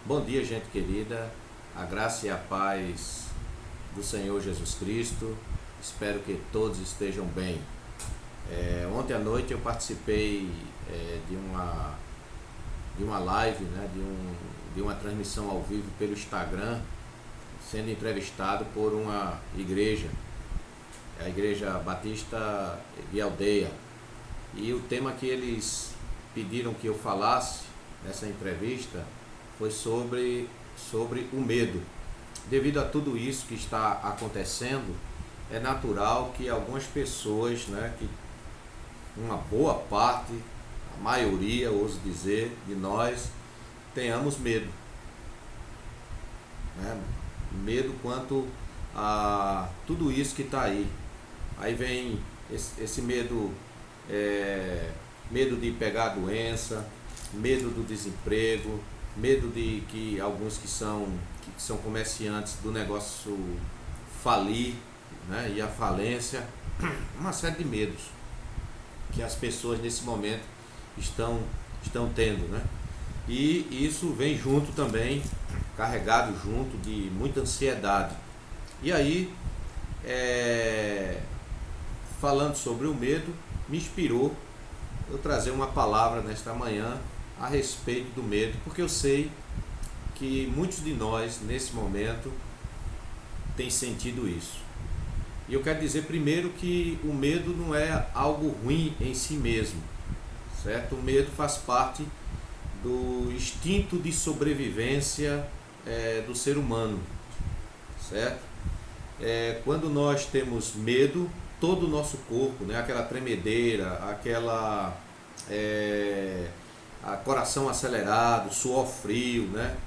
Bom dia, gente querida, a graça e a paz do Senhor Jesus Cristo. Espero que todos estejam bem. Ontem à noite eu participei de uma live, né, de uma transmissão ao vivo pelo Instagram, sendo entrevistado por uma igreja, a Igreja Batista de Aldeia. E o tema que eles pediram que eu falasse nessa entrevista foi sobre o medo. Devido a tudo isso que está acontecendo, é natural que algumas pessoas, né, que uma boa parte, a maioria, ouso dizer, de nós, tenhamos medo. Né? Medo quanto a tudo isso que está aí. Aí vem esse medo, medo de pegar a doença, medo do desemprego, medo de que alguns que são comerciantes do negócio falir, né, e a falência, uma série de medos que as pessoas nesse momento estão tendo, né? E isso vem junto também, carregado junto de muita ansiedade. E aí, falando sobre o medo, me inspirou eu trazer uma palavra nesta manhã a respeito do medo, porque eu sei que muitos de nós nesse momento têm sentido isso. E eu quero dizer primeiro que o medo não é algo ruim em si mesmo, certo? O medo faz parte do instinto de sobrevivência do ser humano, certo? Quando nós temos medo, todo o nosso corpo, né, aquela tremedeira, aquela coração acelerado, suor frio, né?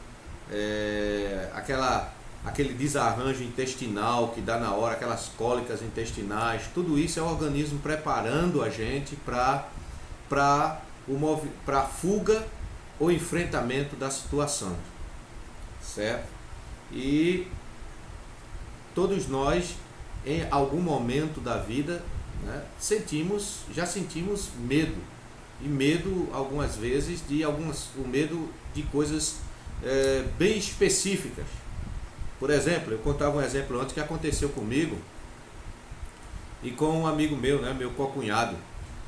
Aquele desarranjo intestinal que dá na hora, aquelas cólicas intestinais, tudo isso é o organismo preparando a gente para a fuga ou enfrentamento da situação, certo? E todos nós, em algum momento da vida, né, já sentimos medo. E medo, algumas vezes, o medo de coisas bem específicas. Por exemplo, eu contava um exemplo antes que aconteceu comigo e com um amigo meu, né, meu cocunhado.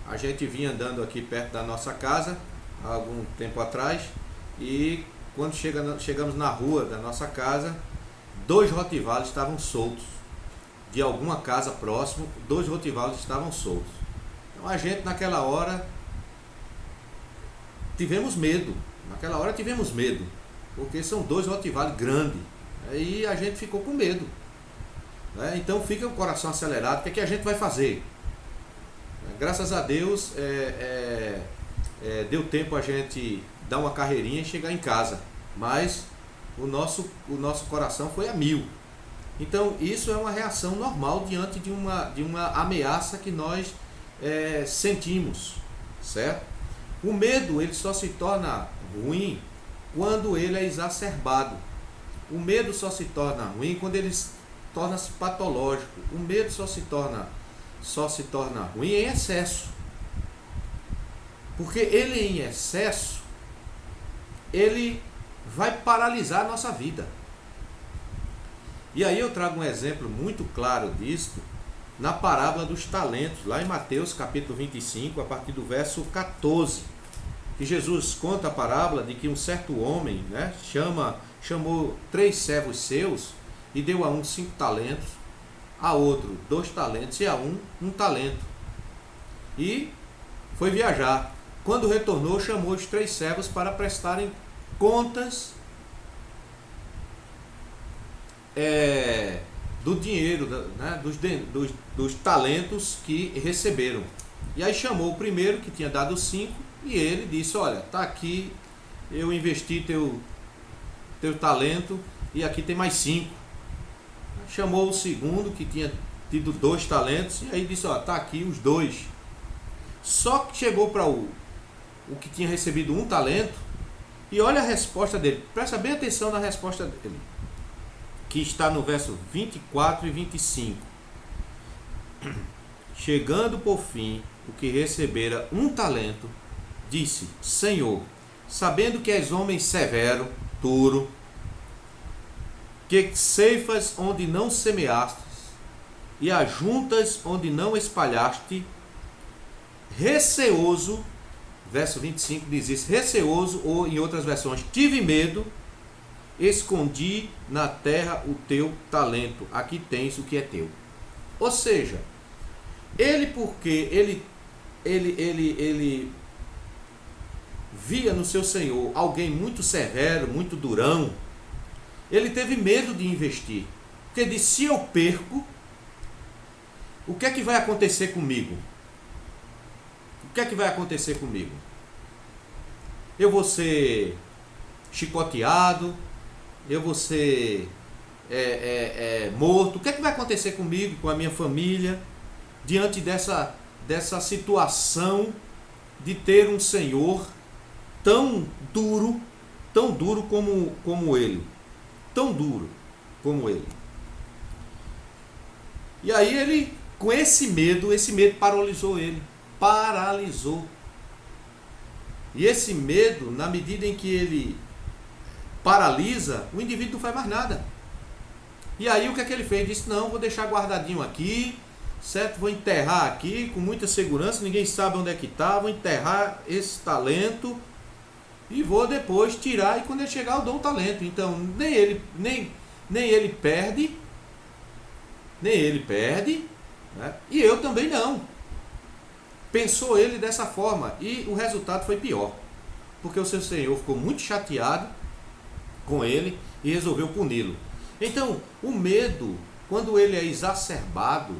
A gente vinha andando aqui perto da nossa casa, há algum tempo atrás, e quando chegamos na rua da nossa casa, 2 rottweilers estavam soltos. De alguma casa próxima, 2 rottweilers estavam soltos. Então a gente naquela hora tivemos medo, porque são 2 rottweilers grandes, e a gente ficou com medo, né? Então fica o coração acelerado. O que é que a gente vai fazer? Graças a Deus deu tempo a gente dar uma carreirinha e chegar em casa, mas o nosso coração foi a 1000. Então isso é uma reação normal diante de uma ameaça que nós sentimos, certo? O medo, ele só se torna ruim quando ele é exacerbado. O medo só se torna ruim quando ele torna-se patológico. O medo só se torna ruim em excesso. Porque ele em excesso, ele vai paralisar a nossa vida. E aí eu trago um exemplo muito claro disso na parábola dos talentos, lá em Mateus capítulo 25, a partir do verso 14, que Jesus conta a parábola de que um certo homem, né, chamou 3 servos seus e deu a um 5 talentos, a outro 2 talentos e a um 1 talento. E foi viajar. Quando retornou, chamou os 3 servos para prestarem contas do dinheiro, né, dos talentos que receberam. E aí chamou o primeiro, que tinha dado 5, e ele disse: olha, tá aqui, eu investi teu talento e aqui tem mais 5. Chamou o segundo, que tinha tido 2 talentos, e aí disse: ó, tá aqui os 2. Só que chegou para o que tinha recebido 1 talento, e olha a resposta dele. Presta bem atenção na resposta dele, que está no verso 24 e 25. Chegando por fim o que recebera 1 talento, disse: Senhor, sabendo que és homem severo, futuro, que ceifas onde não semeastes, e ajuntas onde não espalhaste, receoso, verso 25 diz isso, receoso, ou em outras versões, tive medo, escondi na terra o teu talento, aqui tens o que é teu. Ou seja, porque ele via no seu Senhor alguém muito severo, muito durão, ele teve medo de investir, porque disse, se eu perco, o que é que vai acontecer comigo? O que é que vai acontecer comigo? Eu vou ser chicoteado, eu vou ser morto. O que é que vai acontecer comigo, com a minha família, diante dessa situação de ter um Senhor tão duro como ele? Tão duro como ele. E aí ele, com esse medo paralisou ele. Paralisou. E esse medo, na medida em que ele paralisa, o indivíduo não faz mais nada. E aí o que é que ele fez? Disse, não, vou deixar guardadinho aqui, certo? Vou enterrar aqui com muita segurança, ninguém sabe onde é que está, vou enterrar esse talento e vou depois tirar, e quando ele chegar eu dou o talento. Então nem ele perde, né? E eu também não. Pensou ele dessa forma, e o resultado foi pior, porque o seu Senhor ficou muito chateado com ele e resolveu puni-lo. Então, o medo, quando ele é exacerbado,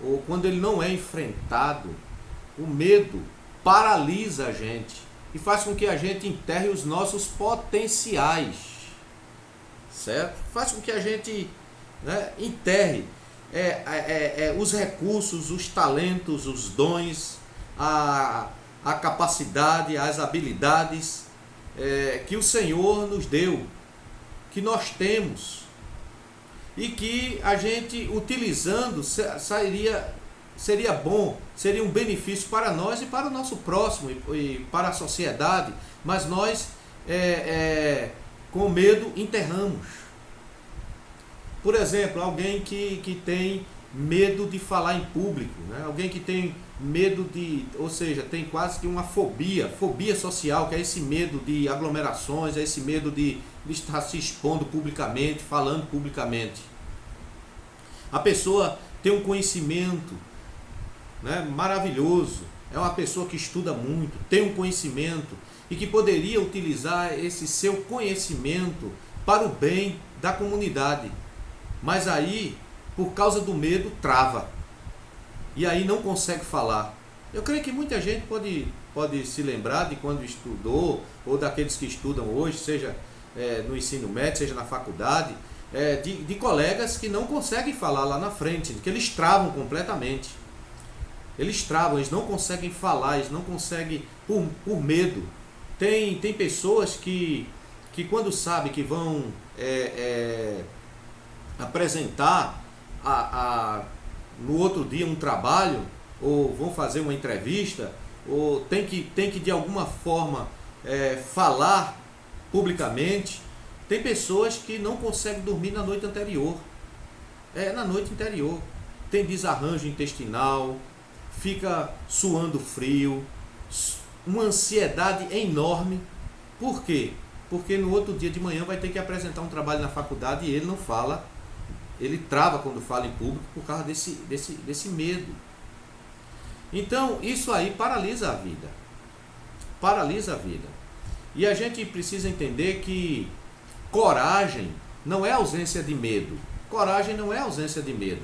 ou quando ele não é enfrentado, o medo paralisa a gente e faz com que a gente enterre os nossos potenciais, certo? Faz com que a gente, né, enterre os recursos, os talentos, os dons, a capacidade, as habilidades que o Senhor nos deu, que nós temos, e que a gente, utilizando, seria bom, seria um benefício para nós e para o nosso próximo e para a sociedade, mas nós, com medo, enterramos. Por exemplo, alguém que tem medo de falar em público, né? Alguém que tem medo ou seja, tem quase que uma fobia social, que é esse medo de aglomerações, é esse medo de estar se expondo publicamente, falando publicamente. A pessoa tem um conhecimento, né, maravilhoso, é uma pessoa que estuda muito, tem um conhecimento e que poderia utilizar esse seu conhecimento para o bem da comunidade. Mas aí, por causa do medo, trava. E aí não consegue falar. Eu creio que muita gente pode se lembrar de quando estudou, ou daqueles que estudam hoje, seja no ensino médio, seja na faculdade, de colegas que não conseguem falar lá na frente, que eles travam completamente. Eles travam, eles não conseguem falar, eles não conseguem, por medo. Tem pessoas que quando sabem que vão apresentar no outro dia um trabalho, ou vão fazer uma entrevista, ou tem que de alguma forma falar publicamente. Tem pessoas que não conseguem dormir na noite anterior. Na noite anterior. Tem desarranjo intestinal, fica suando frio, uma ansiedade enorme. Por quê? Porque no outro dia de manhã vai ter que apresentar um trabalho na faculdade e ele não fala. Ele trava quando fala em público por causa desse medo. Então, isso aí paralisa a vida. Paralisa a vida. E a gente precisa entender que coragem não é ausência de medo. Coragem não é ausência de medo.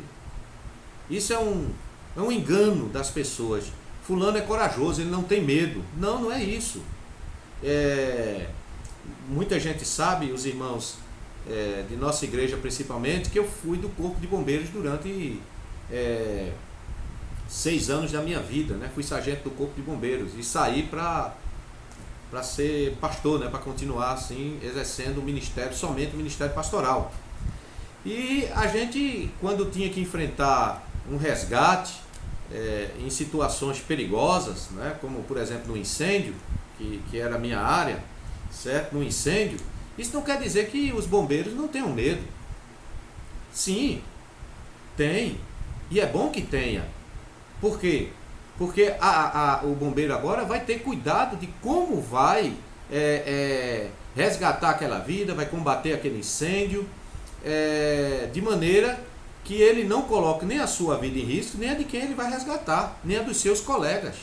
Isso é um engano das pessoas. Fulano é corajoso, ele não tem medo. Não, não é isso. Muita gente sabe, os irmãos de nossa igreja principalmente, que eu fui do Corpo de Bombeiros durante 6 anos da minha vida, né? Fui sargento do Corpo de Bombeiros e saí para ser pastor, né? Para continuar assim exercendo o ministério, somente o ministério pastoral. E a gente, quando tinha que enfrentar um resgate em situações perigosas, né? Como por exemplo no incêndio, que era a minha área, certo? No incêndio, Isso não quer dizer que os bombeiros não tenham medo. Sim, tem. E é bom que tenha. Por quê? Porque o bombeiro agora vai ter cuidado de como vai resgatar aquela vida, vai combater aquele incêndio, de maneira que ele não coloque nem a sua vida em risco, nem a de quem ele vai resgatar, nem a dos seus colegas.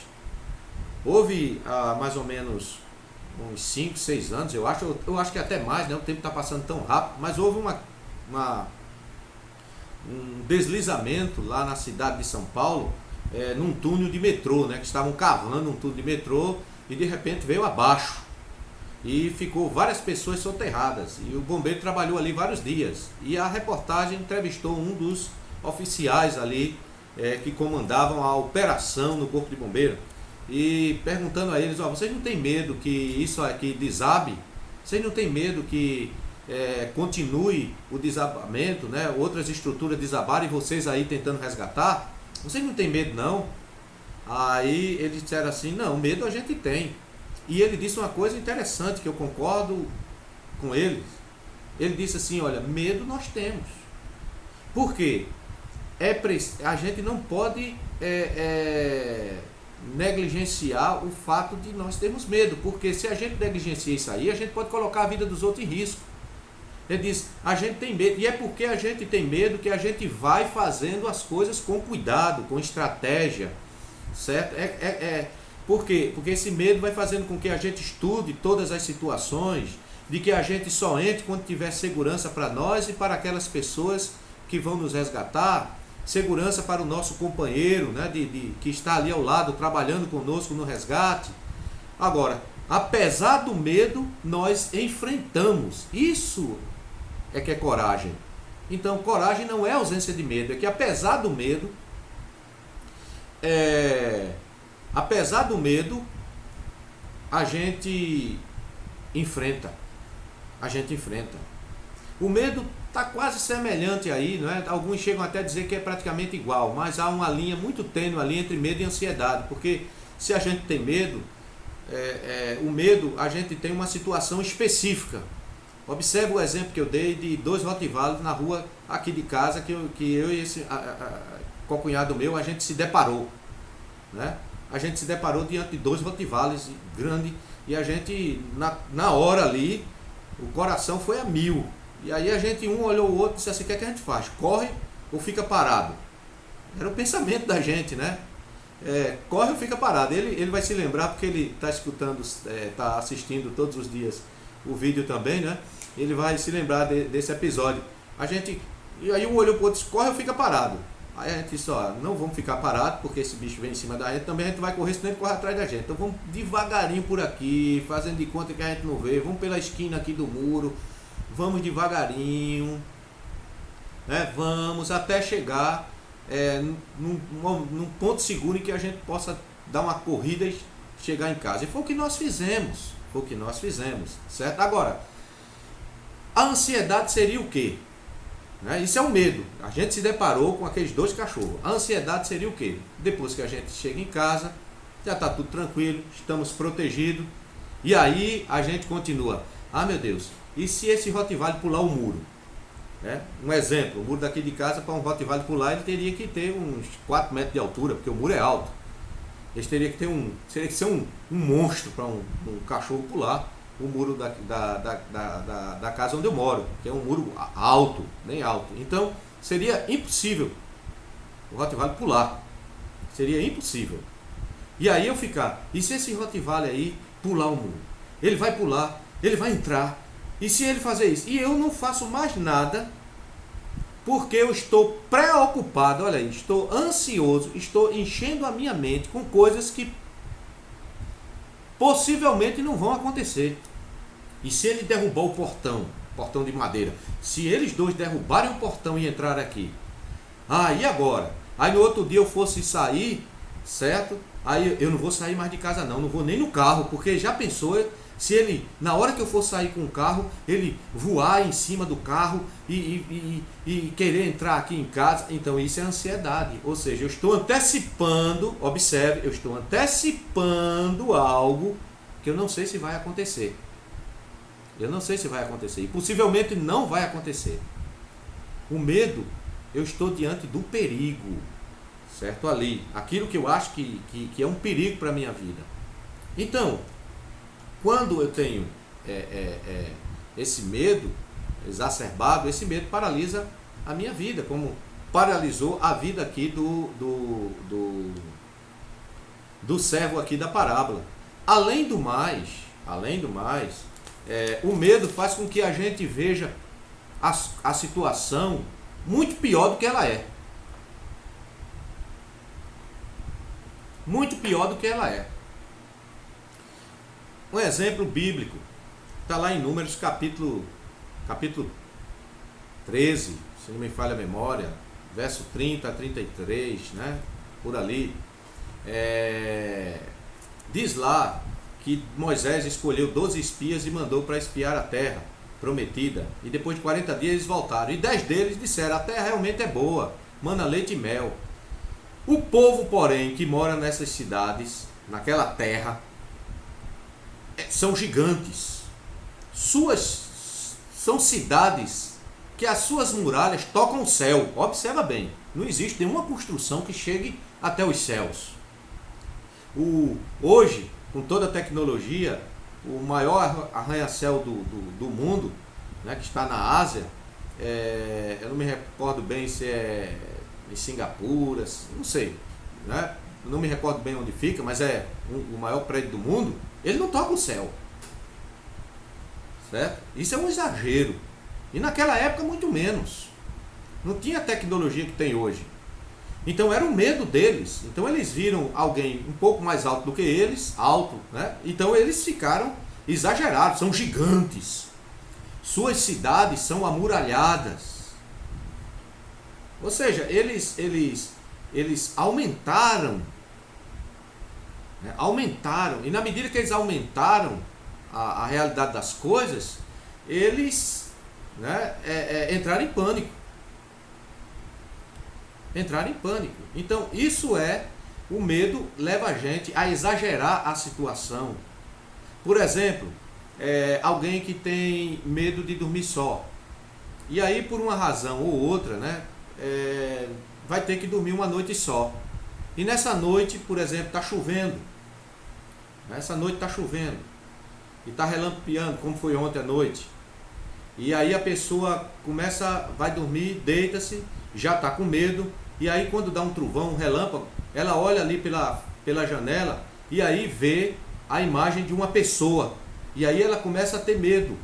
Houve há mais ou menos uns 5, 6 anos, eu acho que até mais, né? O tempo está passando tão rápido, mas houve um deslizamento lá na cidade de São Paulo, num túnel de metrô, né? Que estavam cavando um túnel de metrô e de repente veio abaixo e ficou várias pessoas soterradas, e o bombeiro trabalhou ali vários dias, e a reportagem entrevistou um dos oficiais ali que comandavam a operação no Corpo de Bombeiro, e perguntando a eles: vocês não têm medo que isso aqui desabe? Vocês não têm medo que continue o desabamento, né? Outras estruturas desabarem e vocês aí tentando resgatar? Vocês não têm medo, não? Aí eles disseram assim: não, medo a gente tem. E ele disse uma coisa interessante que eu concordo com eles. Ele disse assim: olha, medo nós temos. Por quê? A gente não pode negligenciar o fato de nós termos medo, porque se a gente negligencia isso aí, a gente pode colocar a vida dos outros em risco. Ele diz: a gente tem medo, e é porque a gente tem medo que a gente vai fazendo as coisas com cuidado, com estratégia, certo? Por quê? Porque esse medo vai fazendo com que a gente estude todas as situações, de que a gente só entre quando tiver segurança para nós e para aquelas pessoas que vão nos resgatar, segurança para o nosso companheiro, né, que está ali ao lado, trabalhando conosco no resgate. Agora, apesar do medo, nós enfrentamos. Isso é que é coragem. Então, coragem não é ausência de medo, é que apesar do medo, a gente enfrenta. O medo está quase semelhante aí, não é? Alguns chegam até a dizer que é praticamente igual, mas há uma linha muito tênue ali entre medo e ansiedade, porque se a gente tem medo, o medo, a gente tem uma situação específica. Observe o exemplo que eu dei de 2 rottweilers na rua aqui de casa, que eu e esse cocunhado meu, a gente se deparou, né? A gente se deparou diante de 2 rottweilers grandes, e a gente, na hora ali, o coração foi a 1000. E aí a gente, um olhou o outro e disse assim: o que é que a gente faz? Corre ou fica parado? Era o pensamento da gente, né? Corre ou fica parado? Ele vai se lembrar, porque ele está escutando, está assistindo todos os dias o vídeo também, né? Ele vai se lembrar desse episódio. E aí um olhou para o outro e disse: corre ou fica parado? Aí a gente disse: não vamos ficar parado, porque esse bicho vem em cima da gente, também a gente vai correr, senão ele corre atrás da gente. Então vamos devagarinho por aqui, fazendo de conta que a gente não vê, vamos pela esquina aqui do muro, vamos devagarinho, né? Vamos até chegar num ponto seguro em que a gente possa dar uma corrida e chegar em casa. E foi o que nós fizemos, certo? Agora, a ansiedade seria o quê? Isso é o medo. A gente se deparou com aqueles 2 cachorros. A ansiedade seria o quê? Depois que a gente chega em casa, já está tudo tranquilo, estamos protegidos, e aí a gente continua: meu Deus, e se esse rottweiler pular o muro? Um exemplo: o muro daqui de casa, para um rottweiler pular, ele teria que ter uns 4 metros de altura, porque o muro é alto. Ele teria que ser um monstro para um cachorro pular o muro da casa onde eu moro, que é um muro alto, bem alto. Então seria impossível o rottweiler pular, seria impossível. E aí e se esse rottweiler aí pular o muro? Ele vai pular, ele vai entrar, e se ele fazer isso? E eu não faço mais nada, porque eu estou preocupado, olha aí, estou ansioso, estou enchendo a minha mente com coisas que possivelmente não vão acontecer. E se ele derrubar o portão de madeira, se eles 2 derrubarem o portão e entrarem aqui, e agora? Aí no outro dia eu fosse sair, certo? Aí eu não vou sair mais de casa não vou nem no carro, porque já pensou se ele, na hora que eu for sair com o carro, ele voar em cima do carro e querer entrar aqui em casa? Então isso é ansiedade, ou seja, eu estou antecipando, observe, eu estou antecipando algo que eu não sei se vai acontecer. Eu não sei se vai acontecer. E possivelmente não vai acontecer. O medo, eu estou diante do perigo, certo? Ali. Aquilo que eu acho que é um perigo para a minha vida. Então, quando eu tenho esse medo exacerbado, esse medo paralisa a minha vida, como paralisou a vida aqui do servo aqui da parábola. Além do mais, o medo faz com que a gente veja a situação muito pior do que ela é. Muito pior do que ela é. Um exemplo bíblico está lá em Números capítulo 13, se não me falha a memória, verso 30 a 33, né? Por ali. Diz lá que Moisés escolheu 12 espias e mandou para espiar a terra prometida. E depois de 40 dias eles voltaram. E 10 deles disseram: a terra realmente é boa, mana leite e mel. O povo, porém, que mora nessas cidades, naquela terra, são gigantes. São cidades que as suas muralhas tocam o céu. Observa bem, não existe nenhuma construção que chegue até os céus. Hoje, com toda a tecnologia, o maior arranha-céu do mundo, né, que está na Ásia, eu não me recordo bem se é em Singapura, não sei, né? Não me recordo bem onde fica, mas é o maior prédio do mundo. Ele não toca o céu, certo? Isso é um exagero. E naquela época muito menos. Não tinha a tecnologia que tem hoje. Então era o medo deles. Então eles viram alguém um pouco mais alto do que eles, alto, né? Então eles ficaram exagerados, são gigantes. Suas cidades são amuralhadas. Ou seja, eles aumentaram, né? Aumentaram. E na medida que eles aumentaram a realidade das coisas, eles, né, entraram em pânico. Entraram em pânico. Então, isso o medo leva a gente a exagerar a situação. Por exemplo, alguém que tem medo de dormir só. E aí, por uma razão ou outra, né, vai ter que dormir uma noite só. E nessa noite, por exemplo, está chovendo. Essa noite está chovendo. E está relampeando, como foi ontem à noite. E aí a pessoa vai dormir, deita-se, já está com medo. E aí quando dá um trovão, um relâmpago, ela olha ali pela janela e aí vê a imagem de uma pessoa. E aí ela começa a ter medo.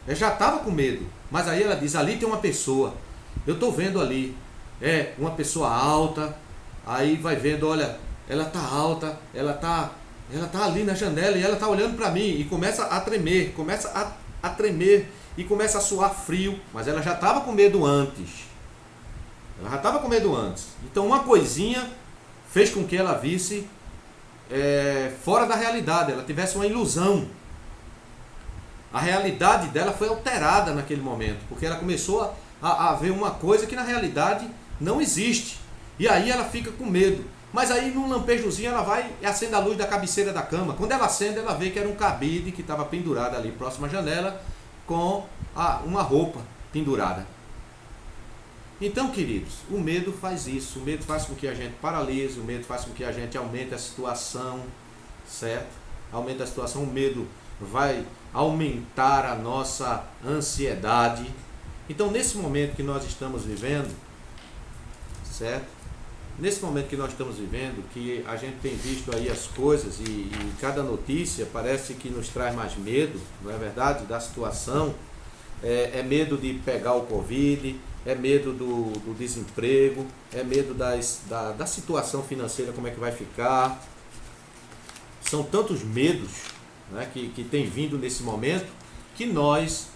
Ela já estava com medo, mas aí ela diz: ali tem uma pessoa. Eu estou vendo ali. Uma pessoa alta. Aí vai vendo, olha, ela está alta, ela tá ali na janela e ela está olhando para mim. E começa a tremer, e começa a suar frio. Mas ela já estava com medo antes. Então uma coisinha fez com que ela visse fora da realidade, ela tivesse uma ilusão. A realidade dela foi alterada naquele momento, porque ela começou a ver uma coisa que na realidade não existe. E aí ela fica com medo. Mas aí num lampejozinho ela vai e acende a luz da cabeceira da cama. Quando ela acende, ela vê que era um cabide que estava pendurado ali próximo à janela com uma roupa pendurada. Então, queridos, o medo faz isso. O medo faz com que a gente paralise, o medo faz com que a gente aumente a situação, certo? Aumenta a situação, o medo vai aumentar a nossa ansiedade. Então, nesse momento que nós estamos vivendo, certo? Nesse momento que nós estamos vivendo, que a gente tem visto aí as coisas e cada notícia parece que nos traz mais medo, não é verdade? Da situação, medo de pegar o Covid, é medo do desemprego, é medo da situação financeira, como é que vai ficar. São tantos medos, né, que tem vindo nesse momento, que nós,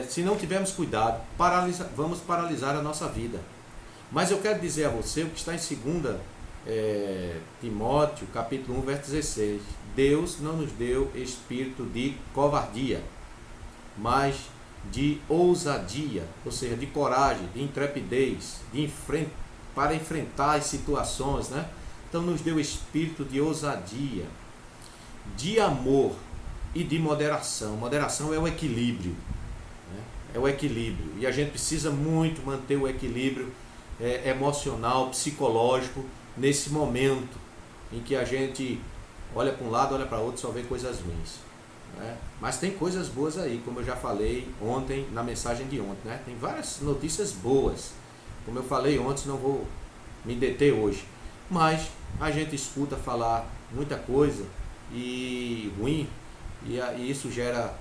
se não tivermos cuidado, vamos paralisar a nossa vida. Mas eu quero dizer a você o que está em 2 Timóteo, capítulo 1, verso 16. Deus não nos deu espírito de covardia, mas de ousadia, ou seja, de coragem, de intrepidez, para enfrentar as situações, né? Então nos deu espírito de ousadia, de amor e de moderação. Moderação é o equilíbrio, né? É o equilíbrio. E a gente precisa muito manter o equilíbrio emocional, psicológico, nesse momento em que a gente olha para um lado, olha para outro, só vê coisas ruins, né? Mas tem coisas boas aí, como eu já falei ontem na mensagem de ontem, né? Tem várias notícias boas, como eu falei ontem, não vou me deter hoje, mas a gente escuta falar muita coisa e ruim, e isso gera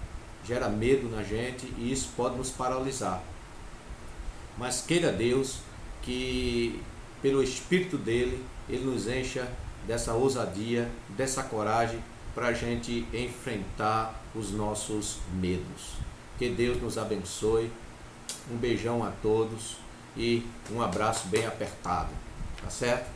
medo na gente, e isso pode nos paralisar. Mas queira Deus que pelo Espírito dele, ele nos encha dessa ousadia, dessa coragem para a gente enfrentar os nossos medos. Que Deus nos abençoe. Um beijão a todos e um abraço bem apertado. Tá certo?